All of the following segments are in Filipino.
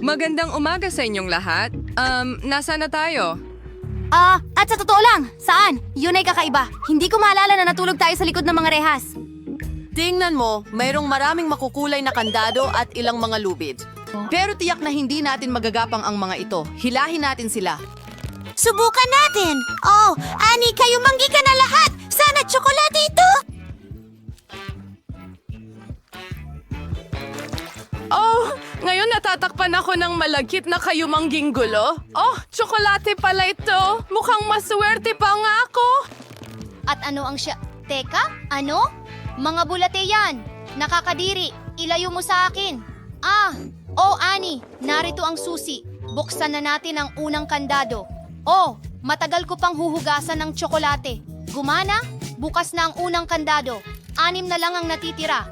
Magandang umaga sa inyong lahat. Nasaan na tayo? At sa totoo lang, saan? Yun ay kakaiba. Hindi ko maalala na natulog tayo sa likod ng mga rehas. Tingnan mo, mayroong maraming makukulay na kandado at ilang mga lubid. Pero tiyak na hindi natin magagapang ang mga ito. Hilahin natin sila. Subukan natin! Oh, Ani, kayo manggi ka na lahat! Sana tsokolate ito! Oh, ngayon natatakpan ako ng malagkit na kayumangging gulo. Oh, tsokolate pala ito. Mukhang maswerte pa nga ako. At ano ang siya... Teka, ano? Mga bulate yan! Nakakadiri! Ilayo mo sa akin! Ani, narito ang susi. Buksan na natin ang unang kandado. Oh, matagal ko pang huhugasan ng tsokolate. Gumana? Bukas na ang unang kandado. 6 na lang ang natitira.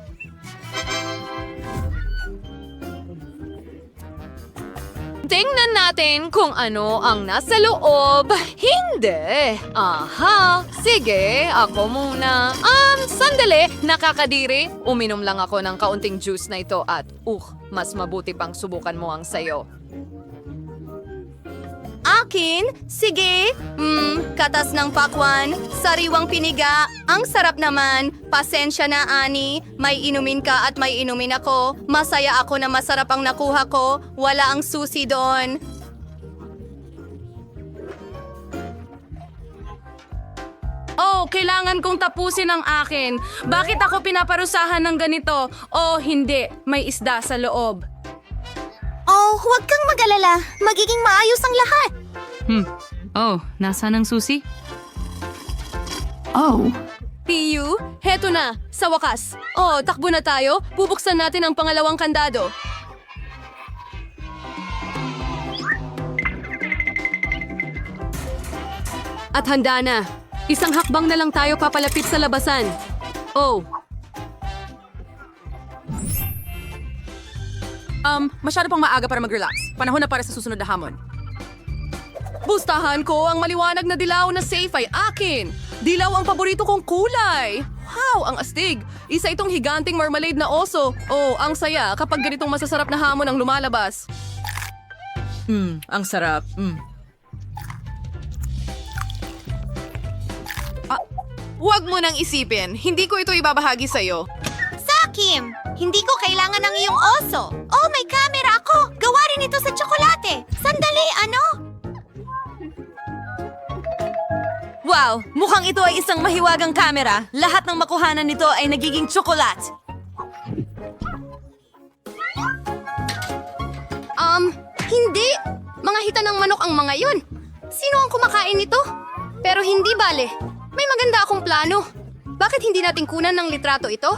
Tingnan natin kung ano ang nasa loob. Hindi. Aha. Sige, ako muna. Sandali. Nakakadiri. Uminom lang ako ng kaunting juice na ito at, mas mabuti pang subukan mo ang sayo. Akin? Sige. Katas ng pakwan, sariwang piniga, ang sarap naman. Pasensya na, Ani. May inumin ka at may inumin ako. Masaya ako na masarap ang nakuha ko. Wala ang susi doon. Oh, kailangan kong tapusin ang akin. Bakit ako pinaparusahan ng ganito? Oh, hindi. May isda sa loob. Oh, huwag kang mag-alala. Magiging maayos ang lahat. Oh, nasaan ang susi? Piyu, heto na. Sa wakas. Oh, takbo na tayo. Bubuksan natin ang pangalawang kandado. At handa na. Isang hakbang na lang tayo papalapit sa labasan. Oh. Masyado pang maaga para mag-relax. Panahon na para sa susunod na hamon. Bustahan ko, ang maliwanag na dilaw na safe ay akin. Dilaw ang paborito kong kulay. Wow, ang astig. Isa itong higanting marmalade na oso. Oh, ang saya kapag ganitong masasarap na hamon ang lumalabas. Ang sarap. Huwag mo nang isipin. Hindi ko ito ibabahagi sa'yo. Sakim, hindi ko kailangan ng iyong oso. Oh, may camera ako. Gawa rin ito sa tsokolate. Sandali, ano? Wow! Mukhang ito ay isang mahiwagang kamera. Lahat ng makuhanan nito ay nagiging tsokolat. Hindi. Mga hita ng manok ang mga yun. Sino ang kumakain nito? Pero hindi bale. May maganda akong plano. Bakit hindi natin kunan ng litrato ito?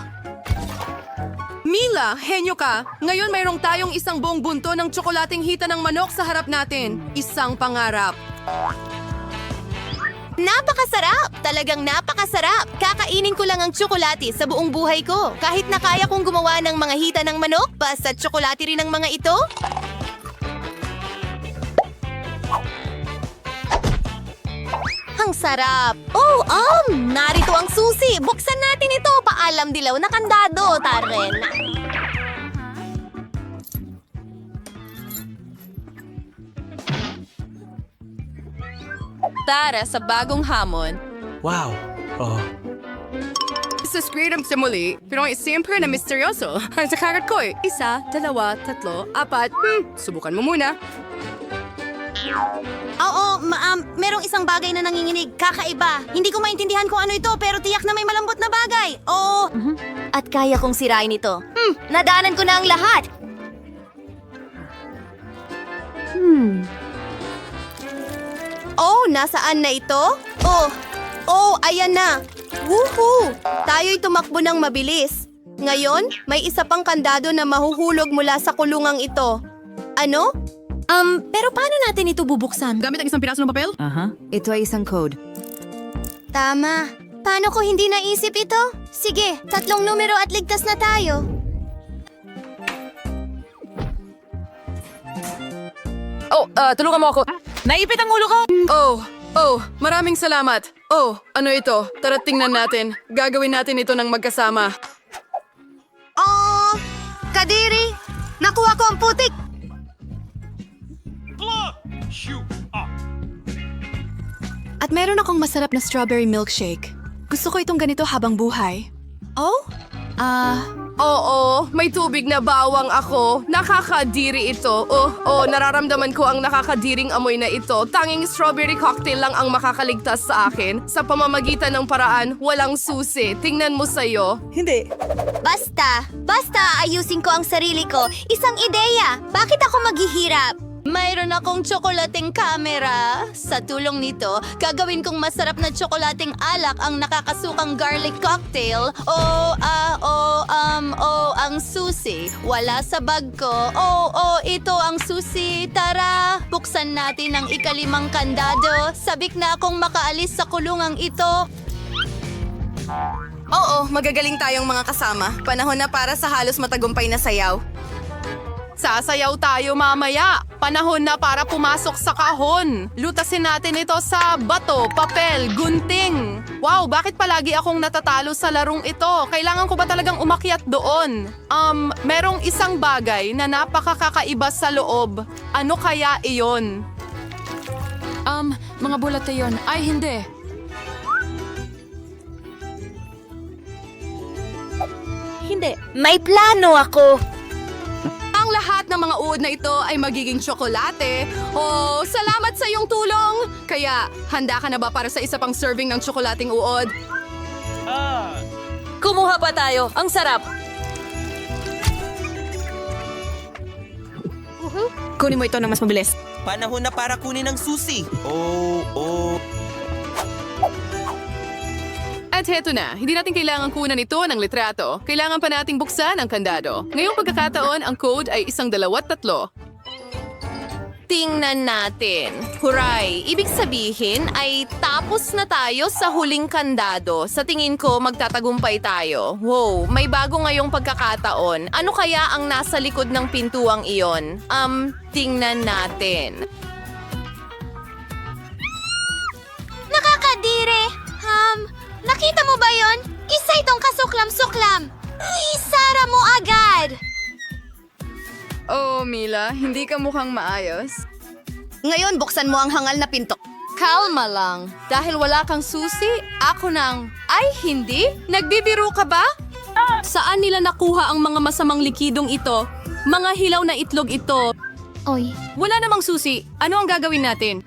Mila, henyo ka. Ngayon mayroong tayong isang buong bunto ng tsokolating hita ng manok sa harap natin. Isang pangarap. Napakasarap! Talagang napakasarap! Kakainin ko lang ang tsokolate sa buong buhay ko. Kahit na kaya kong gumawa ng mga hita ng manok, basta tsokolate rin ang mga ito. Ang sarap! Oh, narito ang susi! Buksan natin ito! Paalam dilaw na kandado, Taren! Tara sa bagong hamon. Wow. Sa script sa muli, pero siyempre na misteryoso. Sa karat ko 1, 2, 3, 4. Subukan mo muna. Oo, merong isang bagay na nanginginig. Kakaiba. Hindi ko maintindihan kung ano ito, pero tiyak na may malambot na bagay. Oo. At kaya kong sirain ito. Nadaanan ko na ang lahat. Oh, nasaan na ito? Oh, ayan na. Woohoo! Tayo'y tumakbo ng mabilis. Ngayon, may isa pang kandado na mahuhulog mula sa kulungang ito. Ano? Pero paano natin ito bubuksan? Gamit ang isang piraso ng papel? Ito ay isang code. Tama. Paano ko hindi naisip ito? Sige, 3 numero at ligtas na tayo. Tulungan mo ako. Naipit ang ulo ko! Maraming salamat. Ano ito? Tara tingnan natin. Gagawin natin ito ng magkasama. Kadiri! Nakuha ko ang putik! Meron akong masarap na strawberry milkshake. Gusto ko itong ganito habang buhay. Oh? Oo, may tubig na bawang ako. Nakakadiri ito. Nararamdaman ko ang nakakadiring amoy na ito. Tanging strawberry cocktail lang ang makakaligtas sa akin. Sa pamamagitan ng paraan, walang susi. Tingnan mo sa'yo. Basta ayusin ko ang sarili ko. Isang ideya. Bakit ako maghihirap? Mayroon akong tsokolating camera. Sa tulong nito, gagawin kong masarap na tsokolating alak ang nakakasukang garlic cocktail. Ang susi. Wala sa bag ko. Ito ang susi. Tara, buksan natin ang ikalimang kandado. Sabik na akong makaalis sa kulungang ito. Oo, magagaling tayong mga kasama. Panahon na para sa halos matagumpay na sayaw. Sasayaw tayo mamaya. Panahon na para pumasok sa kahon. Lutasin natin ito sa bato, papel, gunting. Wow, bakit palagi akong natatalo sa larong ito? Kailangan ko ba talagang umakyat doon? Merong isang bagay na napakakaiba sa loob. Ano kaya iyon? Mga bulate yon. Ay, hindi. May plano ako. Ang lahat ng mga uod na ito ay magiging tsokolate. Oh, salamat sa iyong tulong! Kaya, handa ka na ba para sa isa pang serving ng tsokolating uod? Kumuha pa tayo. Ang sarap. Kunin mo ito ng mas mabilis. Panahon na para kunin ang susi. At heto na, hindi natin kailangan kunan ito ng litrato. Kailangan pa nating buksan ang kandado. Ngayong pagkakataon, ang code ay 1, 2, 3. Tingnan natin. Huray! Ibig sabihin ay tapos na tayo sa huling kandado. Sa tingin ko, magtatagumpay tayo. Wow, may bago ngayong pagkakataon. Ano kaya ang nasa likod ng pintuang iyon? Tingnan natin. Nakakadire. Nakita mo ba yon? Isa itong kasuklam-suklam. Isara mo agad. Oh, Mila, hindi ka mukhang maayos. Ngayon, buksan mo ang hangal na pinto. Kalma lang. Dahil wala kang susi, ako nang... Ay, hindi? Nagbibiro ka ba? Saan nila nakuha ang mga masamang likidong ito? Mga hilaw na itlog ito. Oy. Wala namang susi. Ano ang gagawin natin?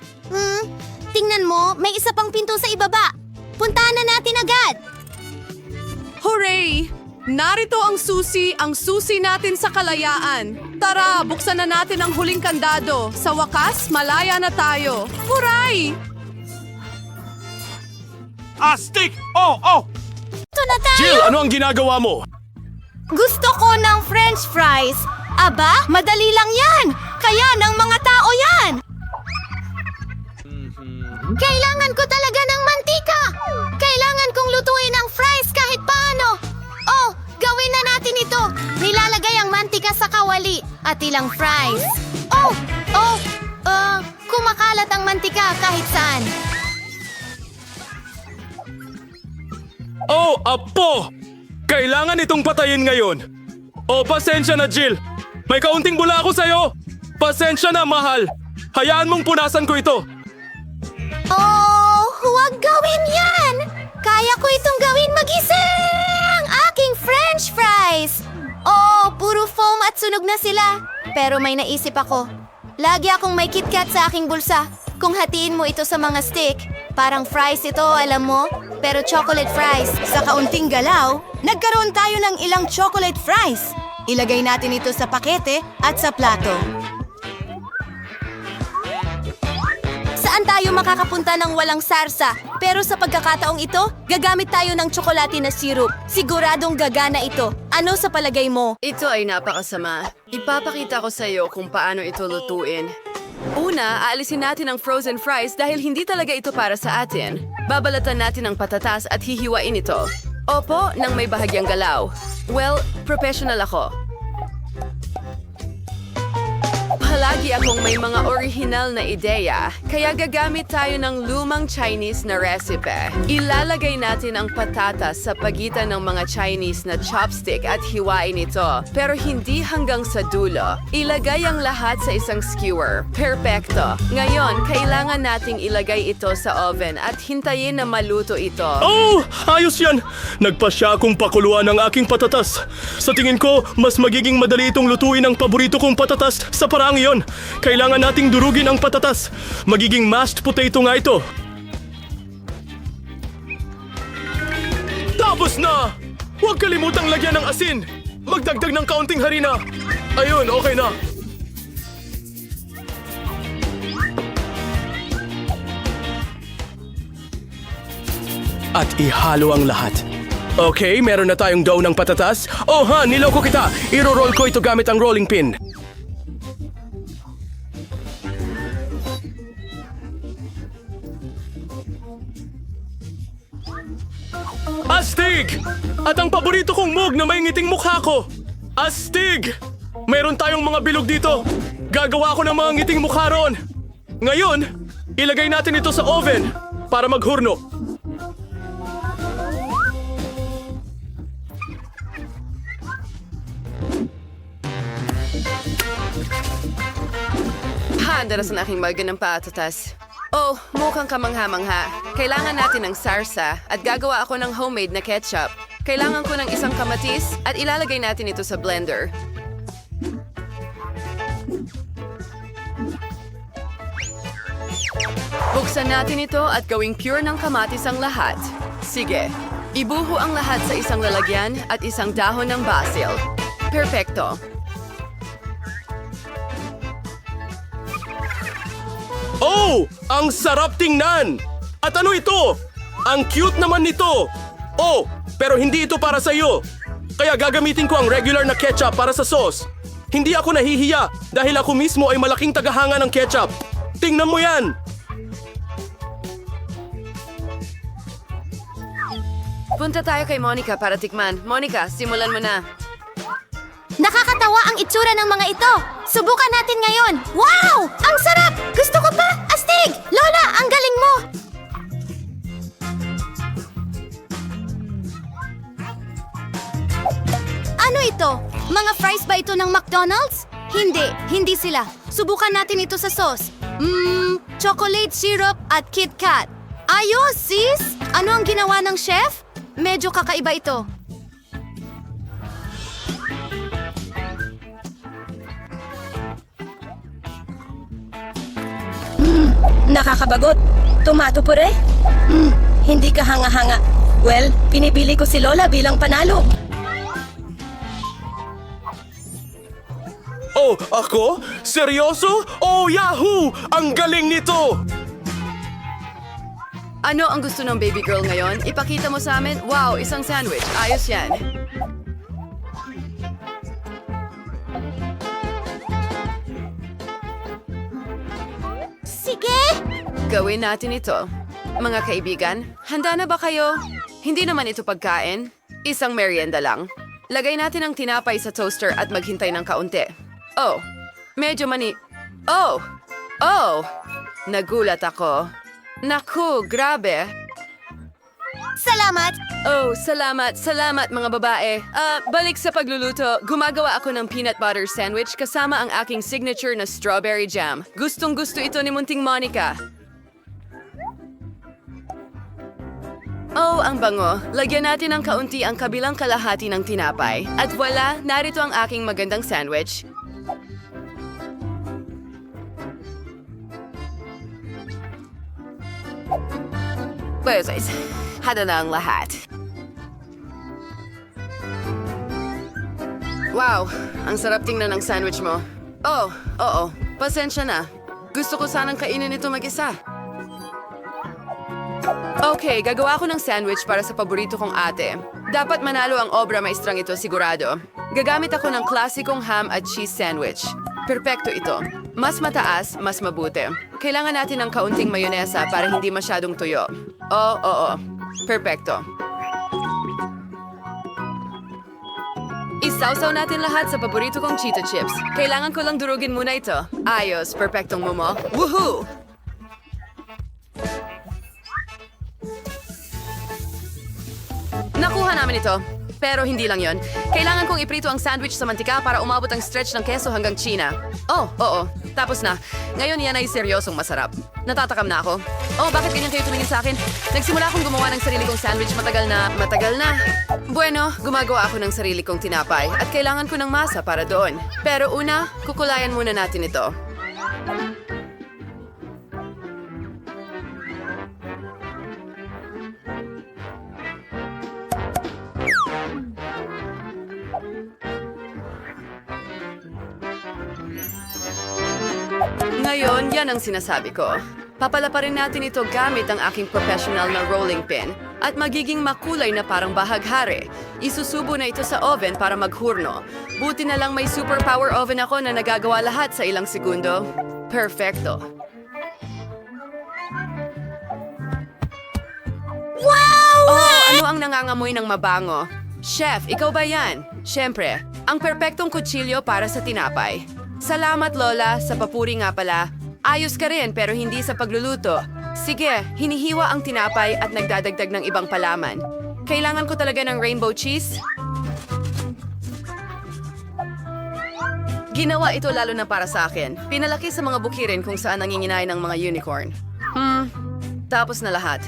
Tingnan mo, may isa pang pinto sa ibaba. Puntahan na natin agad. Hooray! Narito ang susi natin sa kalayaan. Tara, buksan na natin ang huling kandado. Sa wakas, malaya na tayo. Hooray! Astig! Oh! Ito na tayo. Jill, ano ang ginagawa mo? Gusto ko ng french fries. Aba, madali lang yan. Kaya ng mga tao yan. Kailangan ko talaga ng mantika. Kailangan kong lutuin ang fries kahit paano. Oh, gawin na natin ito. Nilalagay ang mantika sa kawali at ilang fries. Kumakalat ang mantika kahit saan. Oh, apo! Kailangan itong patayin ngayon. Oh, pasensya na, Jill. May kaunting bula ako sa'yo. Pasensya na, mahal. Hayaan mong punasan ko ito. Oh, huwag gawin yan! Kaya ko itong gawin mag-isa! Ang aking french fries! Oh, puro foam at sunog na sila. Pero may naisip ako. Lagi akong may KitKat sa aking bulsa. Kung hatiin mo ito sa mga stick, parang fries ito, alam mo? Pero chocolate fries. Sa kaunting galaw, nagkaroon tayo ng ilang chocolate fries. Ilagay natin ito sa pakete at sa plato. Saan tayo makakapunta ng walang sarsa? Pero sa pagkakataong ito, gagamit tayo ng tsokolate na syrup. Siguradong gagana ito. Ano sa palagay mo? Ito ay napakasama. Ipapakita ko sa iyo kung paano ito lutuin. Una, aalisin natin ang frozen fries dahil hindi talaga ito para sa atin. Babalatan natin ang patatas at hihiwain ito. Opo, nang may bahagyang galaw. Well, professional ako. Palagi Lagi akong may mga orihinal na ideya, kaya gagamit tayo ng lumang Chinese na recipe. Ilalagay natin ang patatas sa pagitan ng mga Chinese na chopstick at hiwain ito, pero hindi hanggang sa dulo. Ilagay ang lahat sa isang skewer. Perfecto. Ngayon, kailangan nating ilagay ito sa oven at hintayin na maluto ito. Oh! Ayos yan! Nagpasya akong pakuluan ang aking patatas. Sa tingin ko, mas magiging madali itong lutuin ang paborito kong patatas sa paraang iyon. Kailangan nating durugin ang patatas. Magiging mashed potato nga ito. Tapos na! Huwag kalimutang lagyan ng asin. Magdagdag ng kaunting harina. Ayun, okay na. At ihalo ang lahat. Okay, meron na tayong dough ng patatas. Oh ha, niloko kita. Iro-roll ko ito gamit ang rolling pin. Astig! At ang paborito kong mug na may ngiting mukha ko. Astig! Meron tayong mga bilog dito. Gagawa ako ng mga ngiting mukha roon. Ngayon, ilagay natin ito sa oven para maghurno. Handa na sa aking mug ng patatas. Oh, mukhang kamangha-mangha. Kailangan natin ng sarsa at gagawa ako ng homemade na ketchup. Kailangan ko ng isang kamatis at ilalagay natin ito sa blender. Buksan natin ito at gawing pure ng kamatis ang lahat. Sige, ibuho ang lahat sa isang lalagyan at isang dahon ng basil. Perfecto. Oh! Ang sarap tingnan! At ano ito? Ang cute naman nito! Oh! Pero hindi ito para sa iyo. Kaya gagamitin ko ang regular na ketchup para sa sauce. Hindi ako nahihiya dahil ako mismo ay malaking tagahanga ng ketchup. Tingnan mo yan! Punta tayo kay Monica para tikman. Monica, simulan mo na. Nakakatawa ang itsura ng mga ito. Subukan natin ngayon. Wow! Ang sarap! Gusto ko pa! Astig! Lola, ang galing mo! Ano ito? Mga fries ba ito ng McDonald's? Hindi sila. Subukan natin ito sa sauce. Chocolate syrup at Kit Kat. Ayos, sis! Ano ang ginawa ng chef? Medyo kakaiba ito. Nakakabagot. Tomato pure? Hindi ka hanga-hanga. Well, pinipili ko si Lola bilang panalo. Oh, ako? Seryoso? Oh, yahoo! Ang galing nito! Ano ang gusto ng baby girl ngayon? Ipakita mo sa amin? Wow, isang sandwich. Ayos yan. Sige! Gawin natin ito. Mga kaibigan, handa na ba kayo? Hindi naman ito pagkain. Isang merienda lang. Lagay natin ang tinapay sa toaster at maghintay ng kaunti. Oh, medyo Oh! Nagulat ako. Naku, grabe. Salamat! Oh, salamat mga babae. Balik sa pagluluto, gumagawa ako ng peanut butter sandwich kasama ang aking signature na strawberry jam. Gustong-gusto ito ni Munting Monica. Oh, ang bango. Lagyan natin ng kaunti ang kabilang kalahati ng tinapay. At wala, narito ang aking magandang sandwich. Pues, hada na ang lahat. Wow, ang sarap tingnan ng sandwich mo. Oh, oo, pasensya na. Gusto ko sanang kainin ito mag-isa. Okay, gagawa ko ng sandwich para sa paborito kong ate. Dapat manalo ang obra maestrang ito sigurado. Gagamit ako ng klasikong ham at cheese sandwich. Perpekto ito. Mas mataas, mas mabuti. Kailangan natin ng kaunting mayonesa para hindi masyadong tuyo. Oo. Perpekto. Isawsaw natin lahat sa paborito kong Cheeto Chips. Kailangan ko lang durugin muna ito. Ayos, perpektong momo. Woohoo! Nakuha namin ito. Pero hindi lang yon. Kailangan kong iprito ang sandwich sa mantika para umabot ang stretch ng keso hanggang China. Oh, oo. Tapos na. Ngayon yan ay seryosong masarap. Natatakam na ako. Oh, bakit ganyan kayo tumingin sa akin? Nagsimula akong gumawa ng sarili kong sandwich matagal na. Bueno, gumagawa ako ng sarili kong tinapay at kailangan ko ng masa para doon. Pero una, kukulayan muna natin ito. Ngayon, yan ang sinasabi ko. Papalaparin natin ito gamit ang aking professional na rolling pin at magiging makulay na parang bahaghari. Isusubo na ito sa oven para maghurno. Buti na lang may superpower oven ako na nagagawa lahat sa ilang segundo. Perfecto. Wow! Oh, ano ang nangangamoy ng mabango? Chef, ikaw ba yan? Siyempre, ang perpektong kutsilyo para sa tinapay. Salamat, Lola, sa papuri nga pala. Ayos ka rin pero hindi sa pagluluto. Sige, hinihiwa ang tinapay at nagdadagdag ng ibang palaman. Kailangan ko talaga ng rainbow cheese. Ginawa ito lalo na para sa akin. Pinalaki sa mga bukirin kung saan nanginginay ng mga unicorn. Tapos na lahat.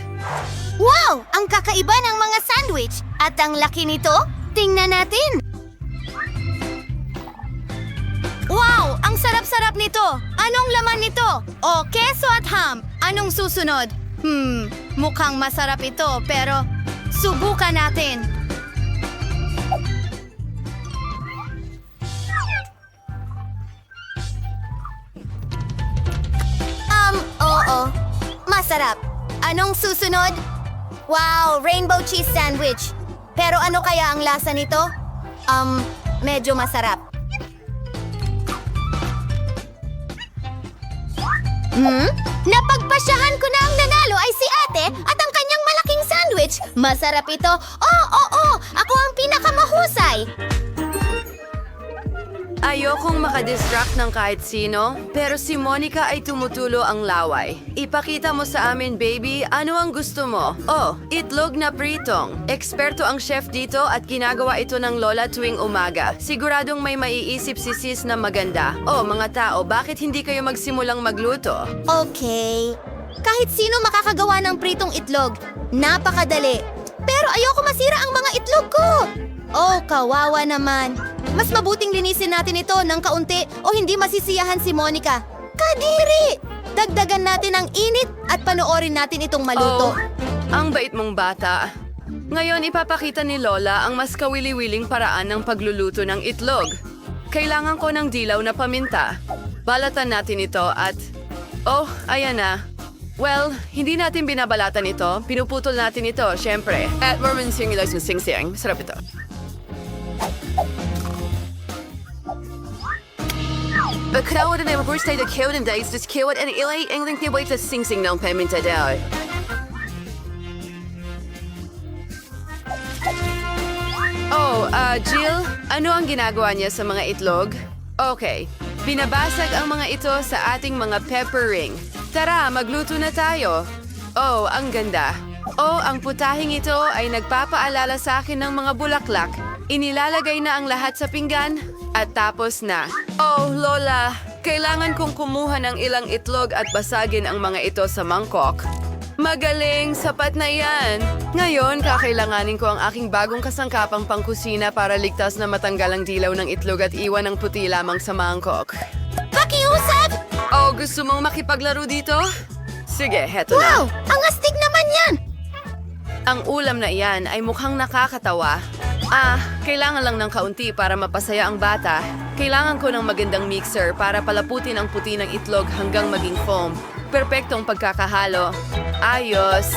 Wow! Ang kakaiba ng mga sandwich! At ang laki nito? Tingnan natin! Wow! Ang sarap-sarap nito! Anong laman nito? O, keso at ham. Anong susunod? Mukhang masarap ito, pero subukan natin. Oo. Masarap. Anong susunod? Wow, rainbow cheese sandwich. Pero ano kaya ang lasa nito? Medyo masarap. Napagpasyahan ko na ang nanalo ay si ate at ang kanyang malaking sandwich. Masarap ito. Oo. Ako ang pinakamahusay. Ayokong makadistract ng kahit sino, pero si Monica ay tumutulo ang laway. Ipakita mo sa amin, baby, ano ang gusto mo? Oh, itlog na pritong. Eksperto ang chef dito at ginagawa ito ng lola tuwing umaga. Siguradong may maiisip si sis na maganda. Oh, mga tao, bakit hindi kayo magsimulang magluto? Okay. Kahit sino makakagawa ng pritong itlog. Napakadali. Pero ayoko masira ang mga itlog ko. Oh, kawawa naman. Mas mabuting linisin natin ito ng kaunti o hindi masisiyahan si Monica. Kadiri! Dagdagan natin ang init at panoorin natin itong maluto. Oh, ang bait mong bata. Ngayon ipapakita ni Lola ang mas kawili-wiling paraan ng pagluluto ng itlog. Kailangan ko ng dilaw na paminta. Balatan natin ito at... Oh, ayan na. Well, hindi natin binabalatan ito. Pinuputol natin ito, syempre. At Mormon Singular Sing-Sing. Sarap ito. Kawan na mag-birthday na kawan ng days, just kawan and ilay ang link niya wait sa sing-sing ng paminta daw. Oh, Jill, ano ang ginagawa niya sa mga itlog? Okay, binabasag ang mga ito sa ating mga pepper ring. Tara, magluto na tayo. Oh, ang ganda. Oh, ang putahing ito ay nagpapaalala sa akin ng mga bulaklak. Inilalagay na ang lahat sa pinggan at tapos na. Oh, Lola, kailangan kong kumuha ng ilang itlog at basagin ang mga ito sa mangkok. Magaling, sapat na yan. Ngayon, kakailanganin ko ang aking bagong kasangkapang pangkusina para ligtas na matanggal ang dilaw ng itlog at iwan ang puti lamang sa mangkok. Pakiusap! Oh, gusto mong makipaglaro dito? Sige, heto na. Wow! Ang astig naman yan! Ang ulam na iyan ay mukhang nakakatawa. Kailangan lang ng kaunti para mapasaya ang bata. Kailangan ko ng magandang mixer para palaputin ang puti ng itlog hanggang maging foam. Perpektong pagkakahalo. Ayos.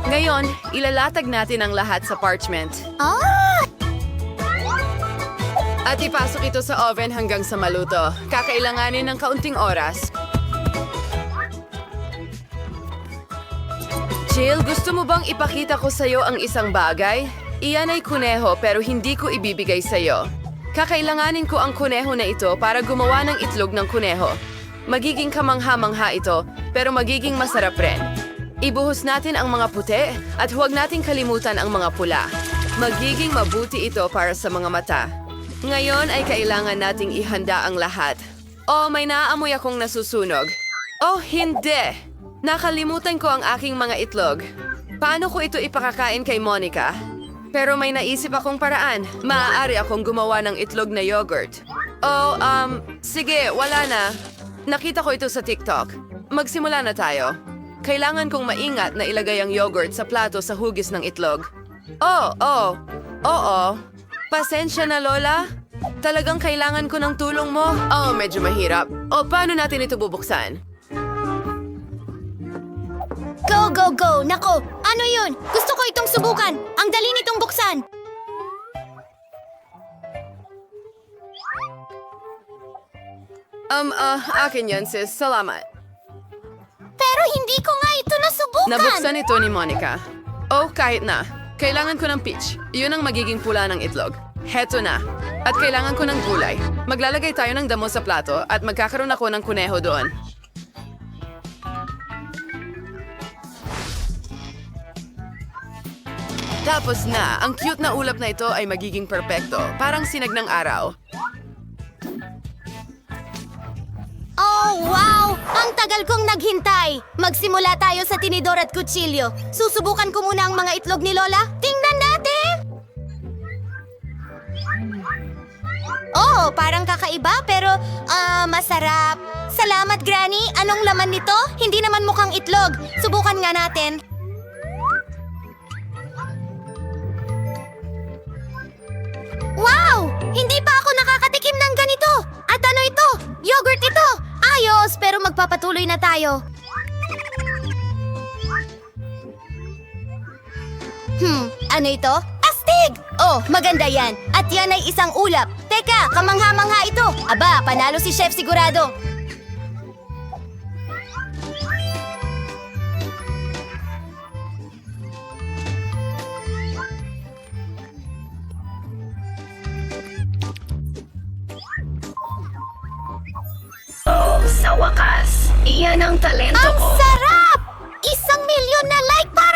Ngayon, ilalatag natin ang lahat sa parchment. At ipasok ito sa oven hanggang sa maluto. Kakailanganin ng kaunting oras. Jill, gusto mo bang ipakita ko sa'yo ang isang bagay? Iyan ay kuneho pero hindi ko ibibigay sa'yo. Kakailanganin ko ang kuneho na ito para gumawa ng itlog ng kuneho. Magiging kamangha-mangha ito, pero magiging masarap rin. Ibuhos natin ang mga puti at huwag nating kalimutan ang mga pula. Magiging mabuti ito para sa mga mata. Ngayon ay kailangan nating ihanda ang lahat. Oh, may naaamoy akong nasusunog. Oh, hindi! Nakalimutan ko ang aking mga itlog. Paano ko ito ipakakain kay Monica? Pero may naisip akong paraan. Maaari akong gumawa ng itlog na yogurt. Oh, sige, wala na. Nakita ko ito sa TikTok. Magsimula na tayo. Kailangan kong maingat na ilagay ang yogurt sa plato sa hugis ng itlog. Oo. Pasensya na, Lola. Talagang kailangan ko ng tulong mo. Oh, medyo mahirap. O, paano natin ito bubuksan? Go, go, go! Nako, ano yun? Gusto ko itong subukan. Ang dali nitong buksan. Akin yan, sis. Salamat. Pero hindi ko nga ito nasubukan. Nabuksan ito ni Monica. Oh, kahit na. Kailangan ko ng peach. Yun ang magiging pula ng itlog. Heto na. At kailangan ko ng gulay. Maglalagay tayo ng damo sa plato at magkakaroon ako ng kuneho doon. Tapos na, ang cute na ulap na ito ay magiging perpekto. Parang sinag ng araw. Oh, wow! Ang tagal kong naghintay. Magsimula tayo sa tinidor at kutsilyo. Susubukan ko muna ang mga itlog ni Lola. Tingnan natin! Oh, parang kakaiba pero masarap. Salamat, Granny. Anong laman nito? Hindi naman mukhang itlog. Subukan nga natin. Wow! Hindi pa ako nakakatikim ng ganito. At ano ito? Yogurt ito. Ayos, pero magpapatuloy na tayo. Ano ito? Astig! Oh, maganda yan. At yan ay isang ulap. Teka, kamangha-mangha ito. Aba, panalo si Chef sigurado. Sa wakas, iyan ang talento Ang ko. sarap! 1,000,000 na like para